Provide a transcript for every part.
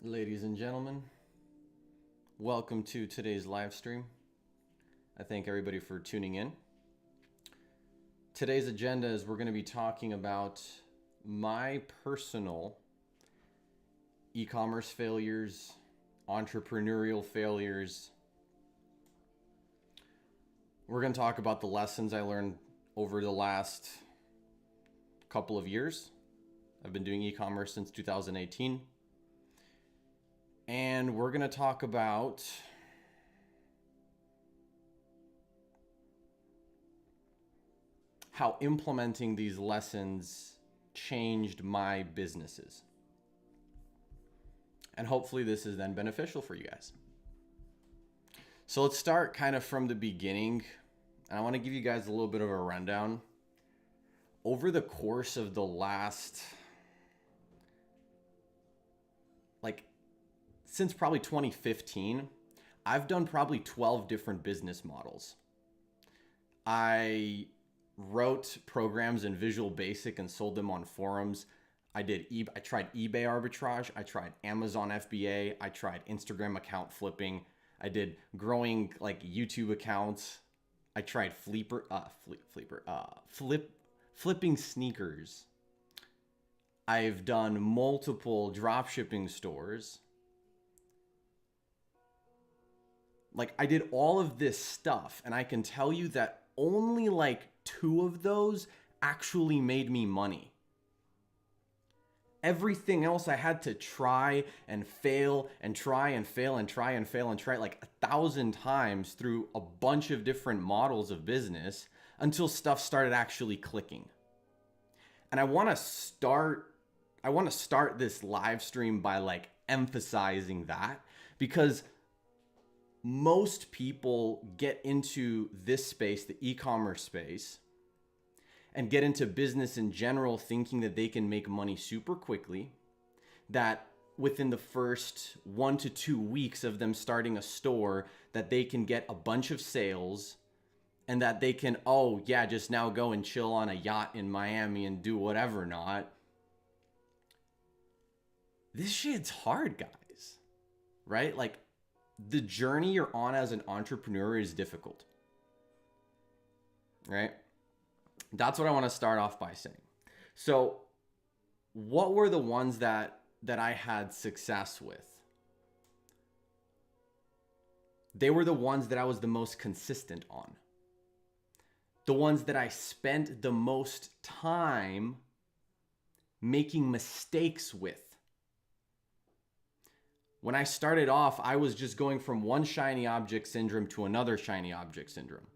Ladies and gentlemen, welcome to today's live stream. I thank everybody for tuning in. Today's agenda is we're going to be talking about my personal e-commerce failures, entrepreneurial failures. We're going to talk about the lessons I learned over the last couple of years. I've been doing e-commerce since 2018. And we're going to talk about how implementing these lessons changed my businesses. And hopefully this is then beneficial for you guys. So let's start kind of from the beginning. And I want to give you guys a little bit of a rundown. Over the course of the last, since probably 2015, I've done probably 12 different business models. I wrote programs in Visual Basic and sold them on forums. I tried eBay arbitrage. I tried Amazon FBA. I tried Instagram account flipping. I did growing YouTube accounts. I tried flipping sneakers. I've done multiple dropshipping stores. I did all of this stuff, and I can tell you that only 2 of those actually made me money. Everything else I had to try and fail and try and fail and try and fail and try 1,000 times through a bunch of different models of business until stuff started actually clicking. And I want to start this live stream by emphasizing that, because most people get into this space, the e-commerce space, and get into business in general thinking that they can make money super quickly, that within the first 1 to 2 weeks of them starting a store, that they can get a bunch of sales, and that they can, just now go and chill on a yacht in Miami and do whatever not. This shit's hard, guys, right? The journey you're on as an entrepreneur is difficult, right? That's what I want to start off by saying. So what were the ones that I had success with? They were the ones that I was the most consistent on. The ones that I spent the most time making mistakes with. When I started off, I was just going from one shiny object syndrome to another shiny object syndrome,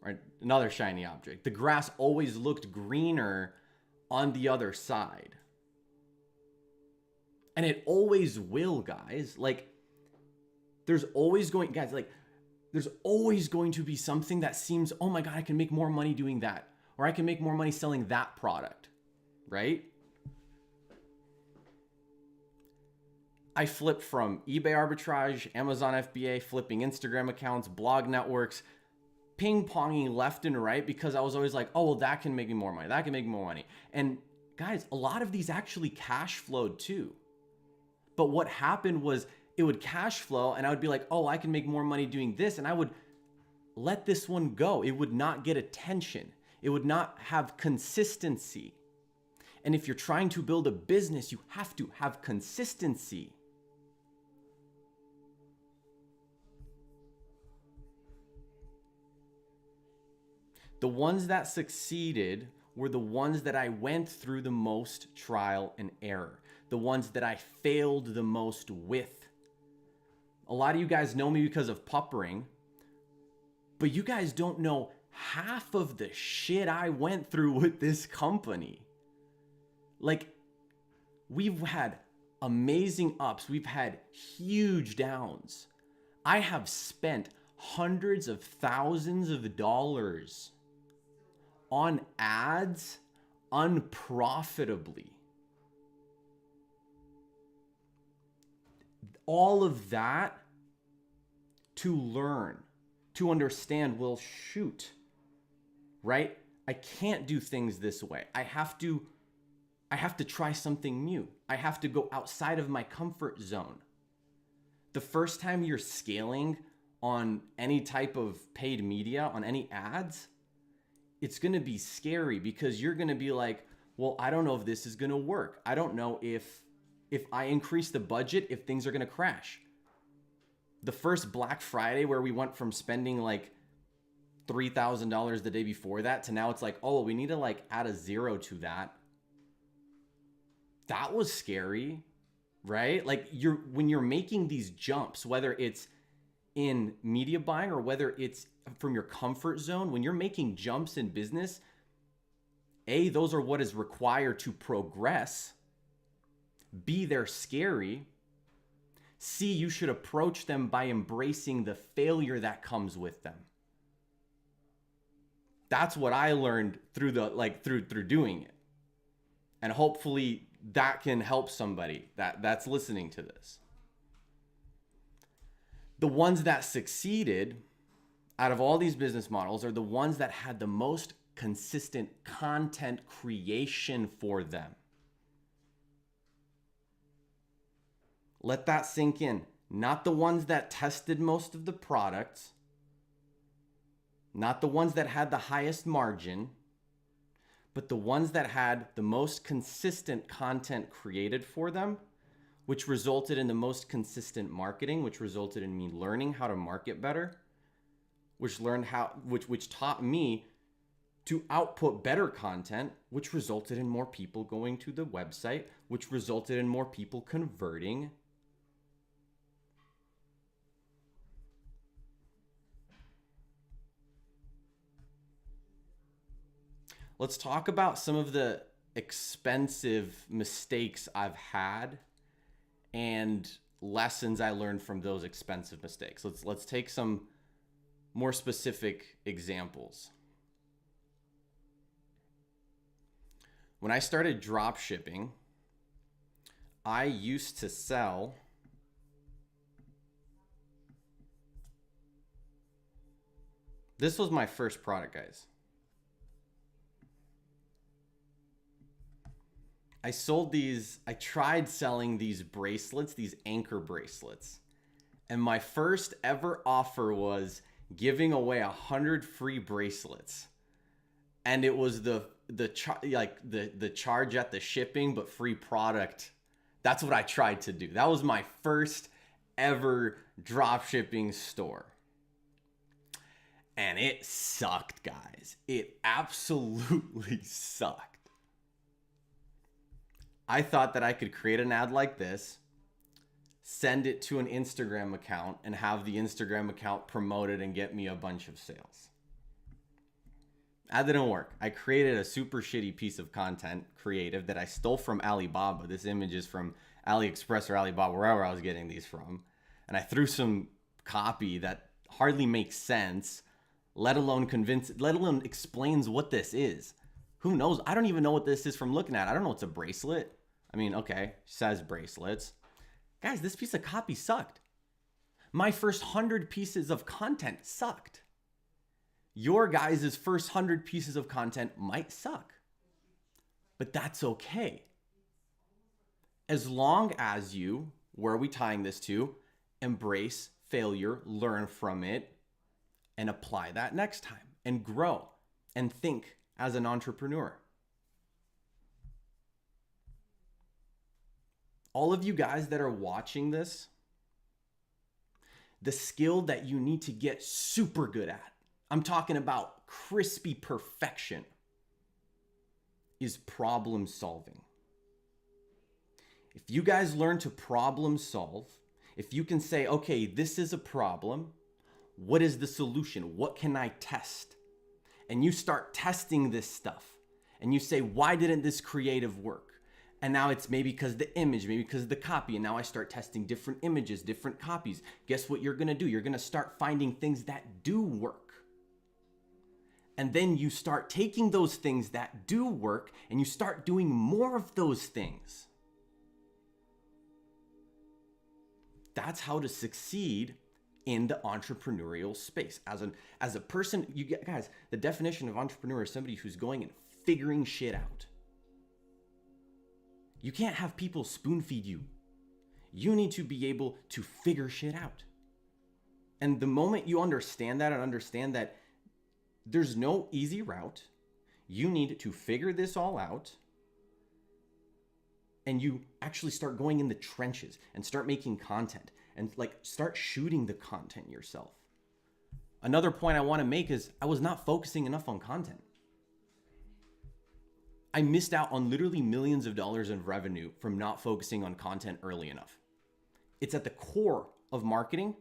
right? Another shiny object. The grass always looked greener on the other side. And it always will, guys. There's always going to be something that seems, oh my God, I can make more money doing that. Or I can make more money selling that product, right? I flipped from eBay arbitrage, Amazon FBA, flipping Instagram accounts, blog networks, ping-ponging left and right, because I was always that can make me more money. That can make me more money. And guys, a lot of these actually cash flowed too. But what happened was it would cash flow and I would be I can make more money doing this. And I would let this one go. It would not get attention. It would not have consistency. And if you're trying to build a business, you have to have consistency. The ones that succeeded were the ones that I went through the most trial and error. The ones that I failed the most with. A lot of you guys know me because of puppering, but you guys don't know half of the shit I went through with this company. We've had amazing ups. We've had huge downs. I have spent hundreds of thousands of dollars on ads unprofitably. All of that to learn, to understand, well, shoot, right? I can't do things this way. I have to I have to try something new. I have to go outside of my comfort zone. The first time you're scaling on any type of paid media, on any ads, it's going to be scary because you're going to be like, well, I don't know if this is going to work. I don't know if I increase the budget, if things are going to crash. The first Black Friday where we went from spending like $3,000 the day before that to now it's like, oh, we need to like add a zero to that. That was scary, right? Like when you're making these jumps, whether it's in media buying or whether it's from your comfort zone, when you're making jumps in business, A, those are what is required to progress. B, they're scary. C, you should approach them by embracing the failure that comes with them. That's what I learned through through doing it. And hopefully that can help somebody that's listening to this. The ones that succeeded out of all these business models are the ones that had the most consistent content creation for them. Let that sink in. Not the ones that tested most of the products, not the ones that had the highest margin, but the ones that had the most consistent content created for them, which resulted in the most consistent marketing, which resulted in me learning how to market better, which taught me to output better content, which resulted in more people going to the website, which resulted in more people converting. Let's talk about some of the expensive mistakes I've had and lessons I learned from those expensive mistakes. Let's take some more specific examples. When I started drop shipping, I used to sell this was my first product, guys. I tried selling these bracelets, these anchor bracelets. And my first ever offer was giving away 100 free bracelets. And it was the charge at the shipping, but free product. That's what I tried to do. That was my first ever drop shipping store. And it sucked, guys. It absolutely sucked. I thought that I could create an ad like this, send it to an Instagram account, and have the Instagram account promote it and get me a bunch of sales. That didn't work. I created a super shitty piece of content, creative, that I stole from Alibaba. This image is from AliExpress or Alibaba, wherever I was getting these from. And I threw some copy that hardly makes sense, let alone explains what this is. Who knows? I don't even know what this is from looking at it. I don't know what's a bracelet. I mean, okay, says bracelets. Guys, this piece of copy sucked. My first 100 pieces of content sucked. Your guys' first 100 pieces of content might suck. But that's okay. As long as you, where are we tying this to? Embrace failure, learn from it, and apply that next time, and grow, and think as an entrepreneur. All of you guys that are watching this, the skill that you need to get super good at, I'm talking about crispy perfection, is problem solving. If you guys learn to problem solve, if you can say, okay, this is a problem, what is the solution? What can I test? And you start testing this stuff and you say, why didn't this creative work? And now it's maybe because the image, maybe because the copy. And now I start testing different images, different copies. Guess what you're going to do? You're going to start finding things that do work. And then you start taking those things that do work and you start doing more of those things. That's how to succeed in the entrepreneurial space. As a person, you get, guys, the definition of entrepreneur is somebody who's going and figuring shit out. You can't have people spoon feed you. You need to be able to figure shit out. And the moment you understand that and understand that there's no easy route, you need to figure this all out, and you actually start going in the trenches and start making content and like start shooting the content yourself. Another point I want to make is I was not focusing enough on content. I missed out on literally millions of dollars in revenue from not focusing on content early enough. It's at the core of marketing.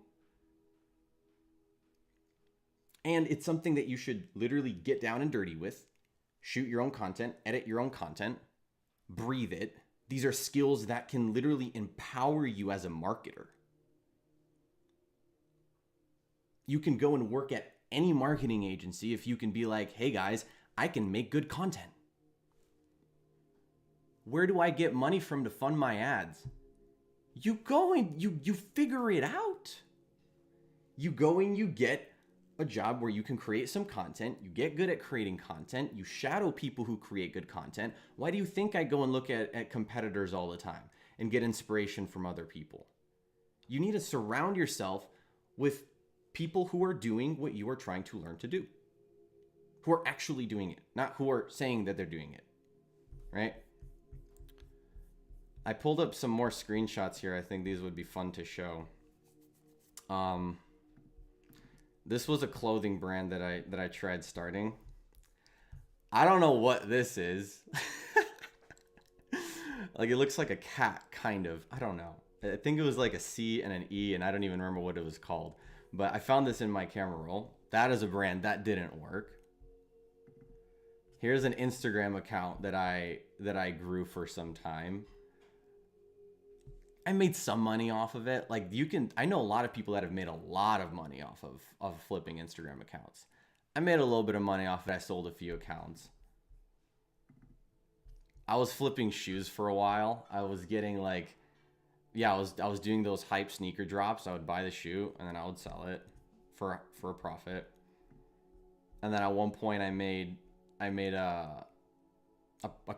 And it's something that you should literally get down and dirty with. Shoot your own content, edit your own content, breathe it. These are skills that can literally empower you as a marketer. You can go and work at any marketing agency if you can be like, hey guys, I can make good content. Where do I get money from to fund my ads? You go and you figure it out. You go and you get a job where you can create some content. You get good at creating content. You shadow people who create good content. Why do you think I go and look at competitors all the time and get inspiration from other people? You need to surround yourself with people who are doing what you are trying to learn to do, who are actually doing it, not who are saying that they're doing it, right? I pulled up some more screenshots here. I think these would be fun to show. This was a clothing brand that I tried starting. I don't know what this is. Like it looks like a cat, kind of. I don't know. I think it was like a C and an E, and I don't even remember what it was called. But I found this in my camera roll. That is a brand that didn't work. Here's an Instagram account that I grew for some time. I made some money off of it. Like I know a lot of people that have made a lot of money off of flipping Instagram accounts. I made a little bit of money off it. I sold a few accounts. I was flipping shoes for a while. I was getting like, I was doing those hype sneaker drops. I would buy the shoe and then I would sell it for a profit. And then at one point I made a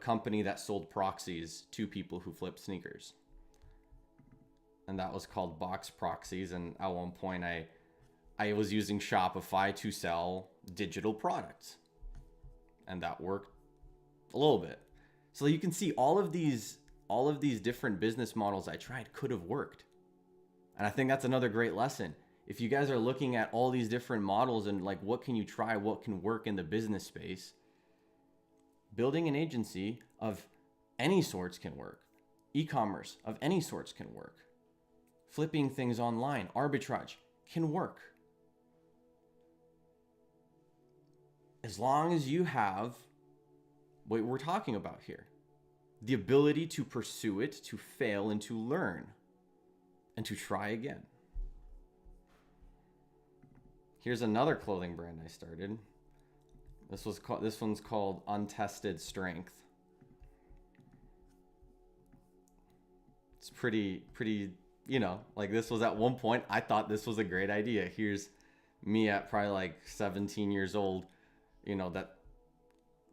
company that sold proxies to people who flipped sneakers. And that was called Box Proxies. And at one point I was using Shopify to sell digital products. And that worked a little bit. So you can see all of these different business models I tried could have worked. And I think that's another great lesson. If you guys are looking at all these different models and like what can you try, what can work in the business space, building an agency of any sorts can work. E-commerce of any sorts can work. Flipping things online, arbitrage can work. As long as you have what we're talking about here, the ability to pursue it, to fail, and to learn, and to try again. Here's another clothing brand I started. This one's called Untested Strength. It's pretty, like this was at one point, I thought this was a great idea. Here's me at probably like 17 years old, that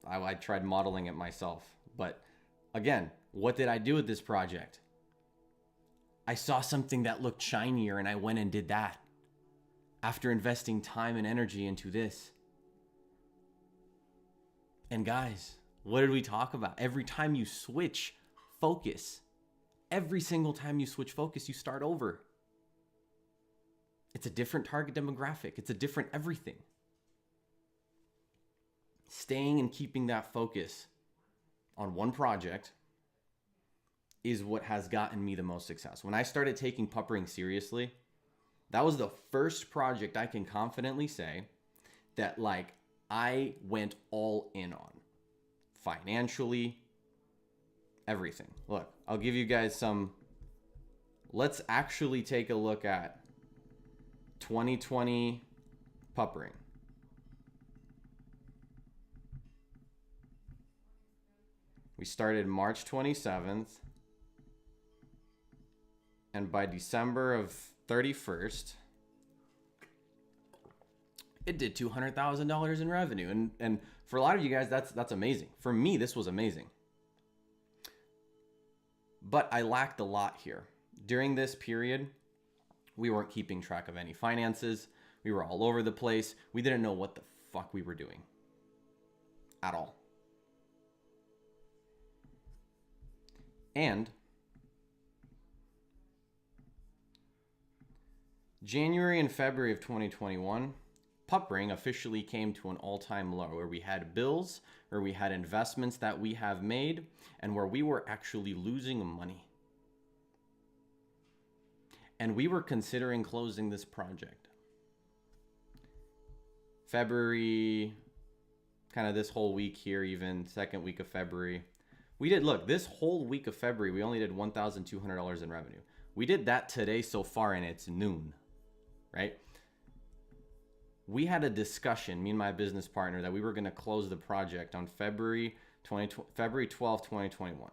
I tried modeling it myself. But again, what did I do with this project? I saw something that looked shinier and I went and did that after investing time and energy into this. And guys, what did we talk about? Every time you switch focus, every single time you switch focus, you start over. It's a different target demographic. It's a different everything. Staying and keeping that focus on one project is what has gotten me the most success. When I started taking puppering seriously, that was the first project I can confidently say that like I went all in on. Financially, everything. Look, I'll give you guys some. Let's actually take a look at 2020 puppering. We started March 27th. And by December of 31st, it did $200,000 in revenue. And for a lot of you guys, that's amazing. For me, this was amazing. But I lacked a lot here. During this period, we weren't keeping track of any finances. We were all over the place. We didn't know what the fuck we were doing at all. And January and February of 2021, Pupring officially came to an all-time low, where we had bills, where we had investments that we have made, and where we were actually losing money. And we were considering closing this project. February, kind of this whole week here, even second week of February, we did, look, this whole week of February, we only did $1,200 in revenue. We did that today so far, and it's noon, right? We had a discussion, me and my business partner, that we were going to close the project on February 12th, 2021.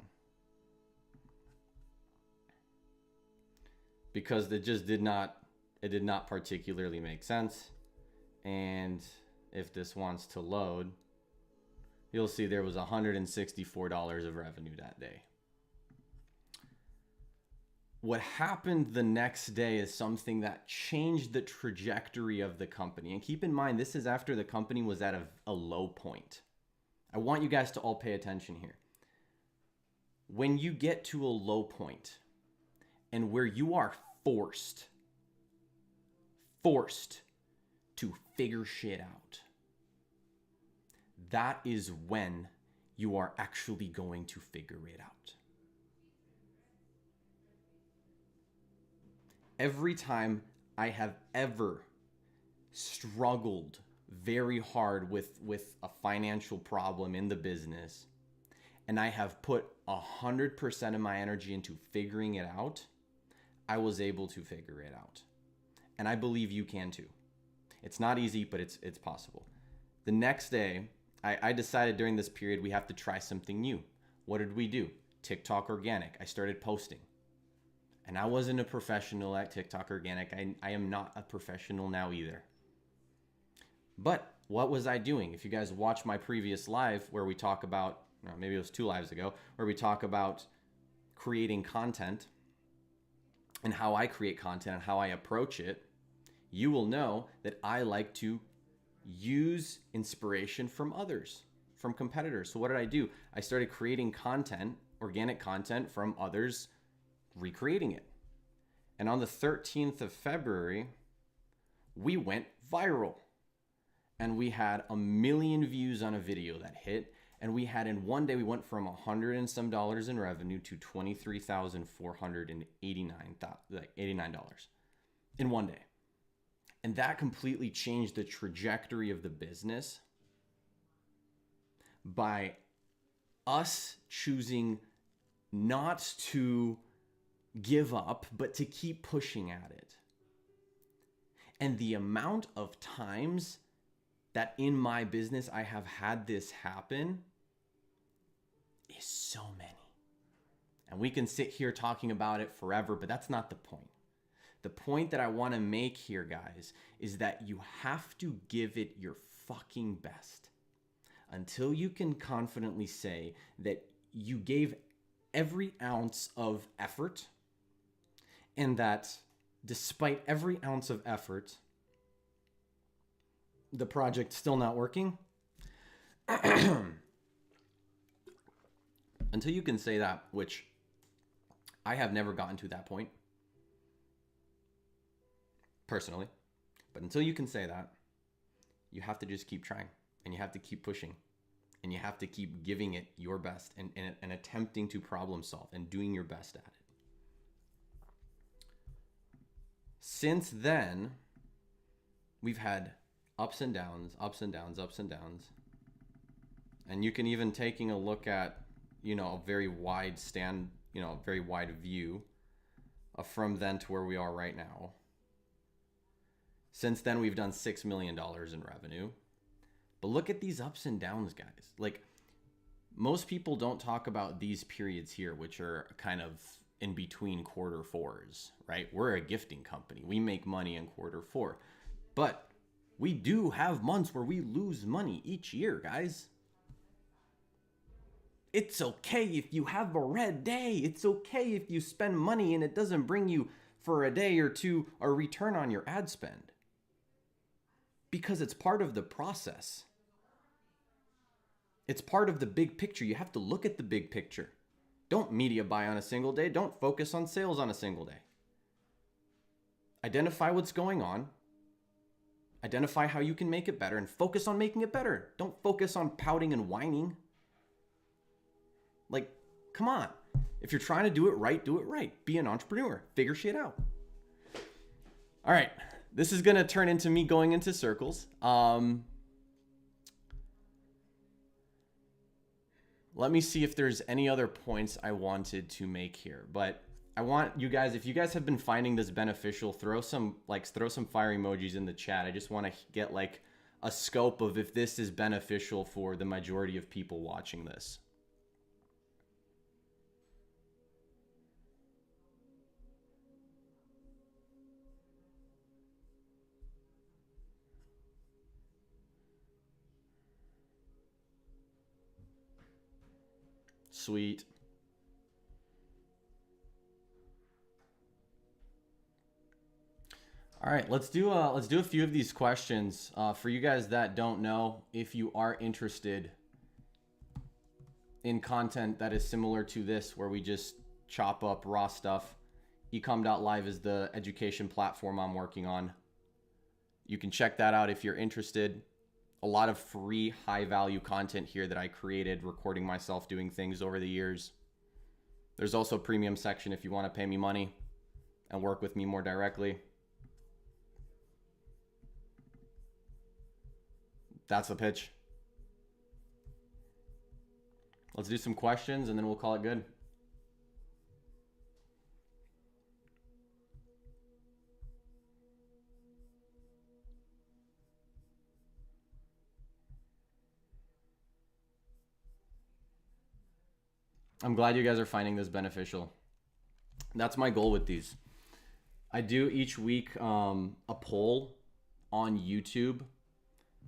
Because it did not particularly make sense. And if this wants to load, you'll see there was $164 of revenue that day. What happened the next day is something that changed the trajectory of the company. And keep in mind, this is after the company was at a low point. I want you guys to all pay attention here. When you get to a low point and where you are forced to figure shit out, that is when you are actually going to figure it out. Every time I have ever struggled very hard with a financial problem in the business, and I have put 100% of my energy into figuring it out, I was able to figure it out. And I believe you can too. It's not easy, but it's possible. The next day, I decided during this period we have to try something new. What did we do? TikTok organic. I started posting. And I wasn't a professional at TikTok organic. I am not a professional now either. But what was I doing? If you guys watch my previous live where we talk about, maybe it was 2 lives ago, where we talk about creating content and how I create content and how I approach it, you will know that I like to use inspiration from others, from competitors. So what did I do? I started creating content, organic content from others, recreating it. And on the 13th of February, we went viral. And we had 1 million views on a video that hit. And we had, in one day, we went from $100 and some in revenue to $23,489 in one day. And that completely changed the trajectory of the business by us choosing not to give up, but to keep pushing at it. And the amount of times that in my business I have had this happen is so many. And we can sit here talking about it forever, but that's not the point. The point that I want to make here, guys, is that you have to give it your fucking best until you can confidently say that you gave every ounce of effort, and that despite every ounce of effort, the project's still not working. Until you can say that, which I have never gotten to that point personally, but until you can say that, you have to just keep trying, and you have to keep pushing, and you have to keep giving it your best and attempting to problem solve and doing your best at it. Since then, we've had ups and downs, ups and downs, ups and downs. And you can even taking a look at, a very wide very wide view of from then to where we are right now. Since then, we've done $6 million in revenue. But look at these ups and downs, guys. Like, most people don't talk about these periods here, which are kind of in between quarter fours, right? We're a gifting company. We make money in quarter four. But we do have months where we lose money each year, guys. It's okay if you have a red day. It's okay if you spend money and it doesn't bring you for a day or two a return on your ad spend. Because it's part of the process. It's part of the big picture. You have to look at the big picture. Don't media buy on a single day. Don't focus on sales on a single day. Identify what's going on. Identify how you can make it better and focus on making it better. Don't focus on pouting and whining. Like, come on. If you're trying to do it right, do it right. Be an entrepreneur. Figure shit out. All right. This is going to turn into me going into circles. Let me see if there's any other points I wanted to make here. But I want you guys, if you guys have been finding this beneficial, throw some fire emojis in the chat. I just want to get like a scope of if this is beneficial for the majority of people watching this. Sweet. All right, let's do a few of these questions for you guys that don't know. If you are interested in content that is similar to this, where we just chop up raw stuff, ecom.live is the education platform I'm working on. You can check that out if you're interested. A lot of free high value content here that I created, recording myself doing things over the years. There's also a premium section if you want to pay me money and work with me more directly. That's the pitch. Let's do some questions and then we'll call it good. I'm glad you guys are finding this beneficial. That's my goal with these. I do each week a poll on YouTube.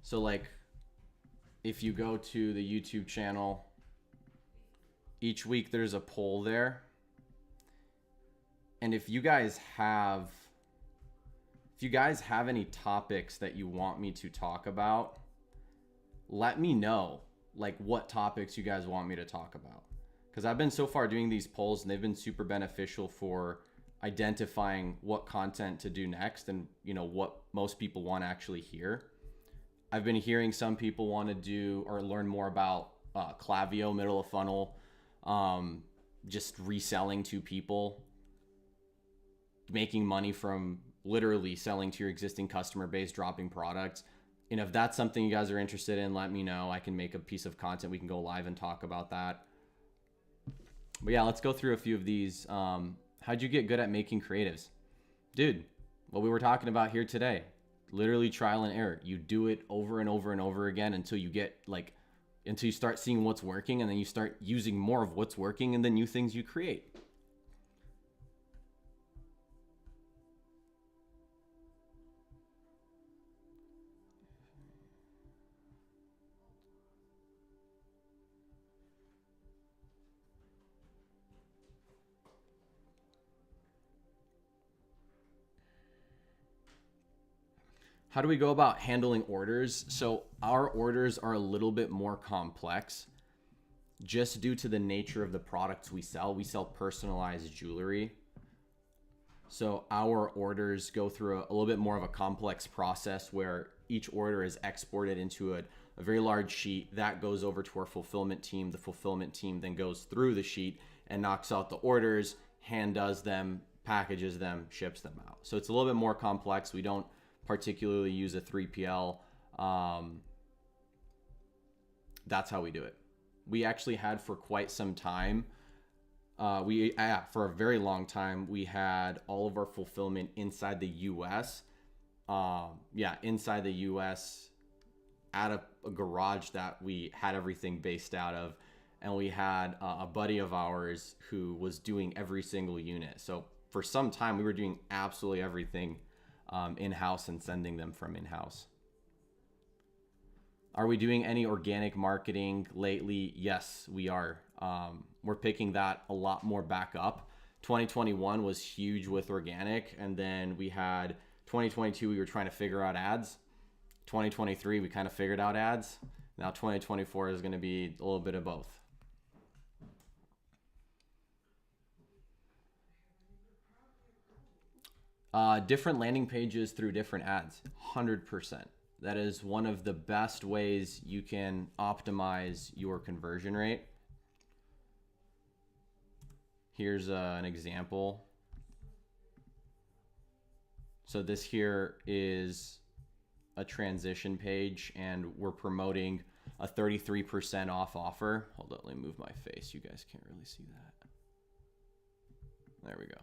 So like if you go to the YouTube channel, each week there's a poll there. And if you guys have any topics that you want me to talk about, let me know like what topics you guys want me to talk about. Because I've been so far doing these polls and they've been super beneficial for identifying what content to do next and, you know, what most people want to actually hear. I've been hearing some people want to do or learn more about Klaviyo, middle of funnel, just reselling to people, making money from literally selling to your existing customer base, dropping products. And if that's something you guys are interested in, let me know. I can make a piece of content. We can go live and talk about that. But yeah, let's go through a few of these. How'd you get good at making creatives? Dude, what we were talking about here today, literally trial and error. You do it over and over and over again until you get until you start seeing what's working, and then you start using more of what's working in the new things you create. How do we go about handling orders? So our orders are a little bit more complex just due to the nature of the products we sell. We sell personalized jewelry. So our orders go through a little bit more of a complex process where each order is exported into a very large sheet that goes over to our fulfillment team. The fulfillment team then goes through the sheet and knocks out the orders, hand does them, packages them, ships them out. So it's a little bit more complex. We don't particularly use a 3PL. That's how we do it. We actually had for quite some time, for a very long time, we had all of our fulfillment inside the US. Inside the US at a garage that we had everything based out of. And we had a buddy of ours who was doing every single unit. So for some time, we were doing absolutely everything in-house and sending them from in-house. Are we doing any organic marketing lately? Yes, we are. We're picking that a lot more back up. 2021 was huge with organic, and then we had 2022, we were trying to figure out ads. 2023, we kind of figured out ads. Now 2024 is going to be a little bit of both. Different landing pages through different ads, 100%. That is one of the best ways you can optimize your conversion rate. Here's an example. So this here is a transition page, and we're promoting a 33% off offer. Hold on, let me move my face. You guys can't really see that. There we go.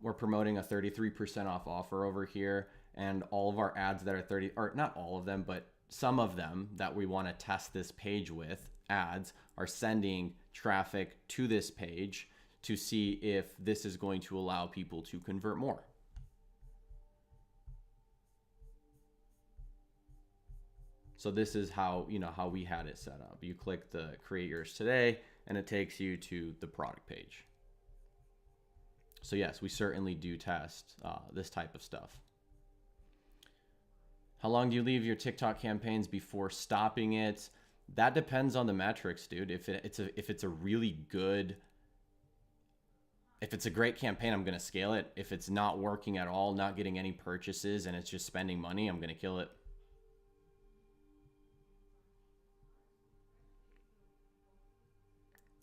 We're promoting a 33% off offer over here, and all of our ads that are 30, or not all of them, but some of them that we want to test this page with, ads, are sending traffic to this page to see if this is going to allow people to convert more. So this is how, how we had it set up. You click the create yours today, and it takes you to the product page. So yes, we certainly do test this type of stuff. How long do you leave your TikTok campaigns before stopping it? That depends on the metrics, dude. If it's a really good, if it's a great campaign, I'm gonna scale it. If it's not working at all, not getting any purchases, and it's just spending money, I'm gonna kill it.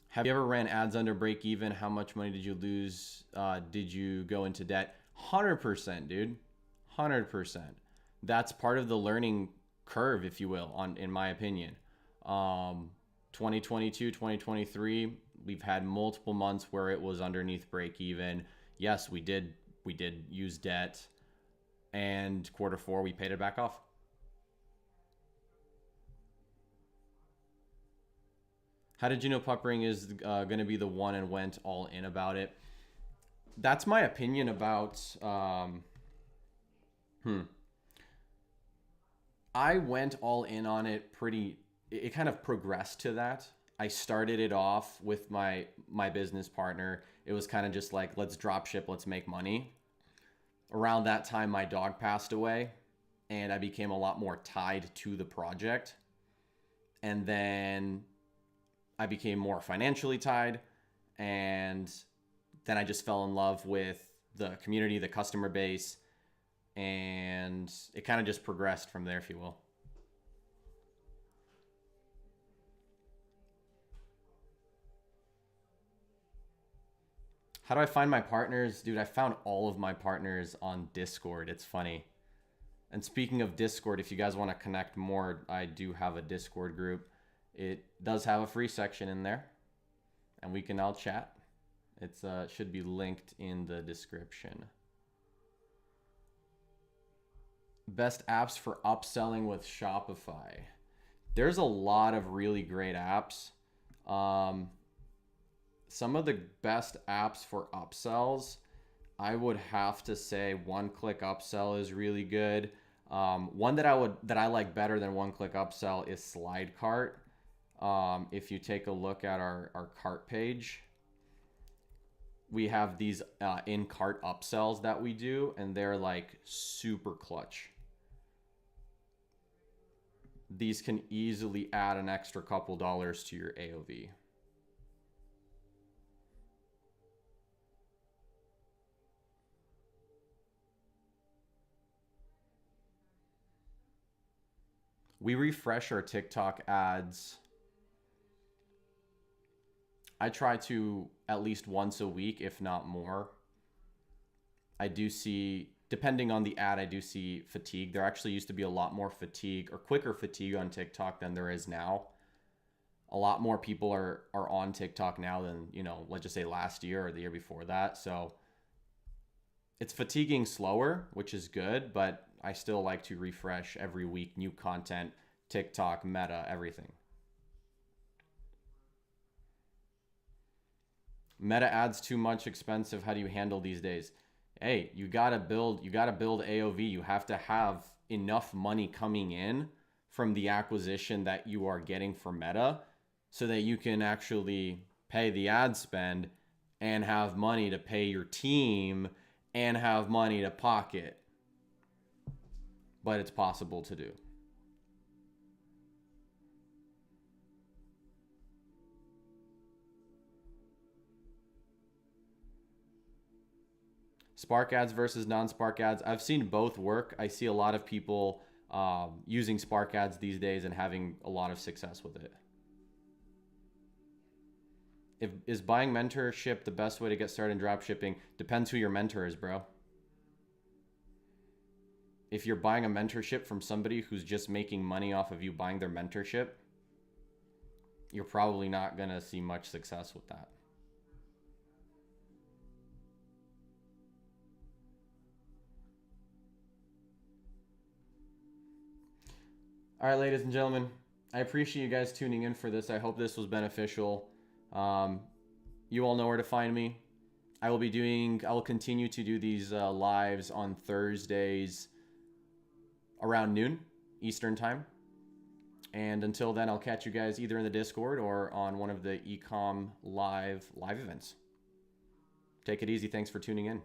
Have you ever ran ads under break even? How much money did you lose? Did you go into debt? 100%, dude. 100%. That's part of the learning curve, if you will, in my opinion. 2022, 2023, we've had multiple months where it was underneath break even. Yes, we did use debt, and Q4 we paid it back off. How did you know Puppering is going to be the one and went all in about it? That's my opinion about. I went all in on it it kind of progressed to that. I started it off with my business partner. It was kind of just like, let's drop ship, let's make money. Around that time, my dog passed away, and I became a lot more tied to the project. And then I became more financially tied, and then I just fell in love with the community, the customer base, and it kind of just progressed from there, if you will. How do I find my partners? Dude, I found all of my partners on Discord. It's funny. And speaking of Discord, if you guys want to connect more, I do have a Discord group. It does have a free section in there, and we can all chat. It should be linked in the description. Best apps for upselling with Shopify. There's a lot of really great apps. Some of the best apps for upsells, I would have to say One Click Upsell is really good. One that I like better than One Click Upsell is Slide Cart. If you take a look at our cart page, we have these in-cart upsells that we do, and they're like super clutch. These can easily add an extra couple dollars to your AOV. We refresh our TikTok ads. I try to at least once a week, if not more. I do see, depending on the ad, I do see fatigue. There actually used to be a lot more fatigue or quicker fatigue on TikTok than there is now. A lot more people are on TikTok now than, let's just say last year or the year before that. So it's fatiguing slower, which is good, but I still like to refresh every week, new content, TikTok, Meta, everything. Meta ads too much expensive. How do you handle these days? Hey, you gotta build AOV. You have to have enough money coming in from the acquisition that you are getting for Meta so that you can actually pay the ad spend and have money to pay your team and have money to pocket. But it's possible to do. Spark ads versus non-Spark ads. I've seen both work. I see a lot of people using Spark ads these days and having a lot of success with it. Is buying mentorship the best way to get started in dropshipping? Depends who your mentor is, bro. If you're buying a mentorship from somebody who's just making money off of you buying their mentorship, you're probably not going to see much success with that. All right, ladies and gentlemen, I appreciate you guys tuning in for this. I hope this was beneficial. You all know where to find me. I will continue to do these lives on Thursdays around noon Eastern time. And until then, I'll catch you guys either in the Discord or on one of the ecom live events. Take it easy. Thanks for tuning in.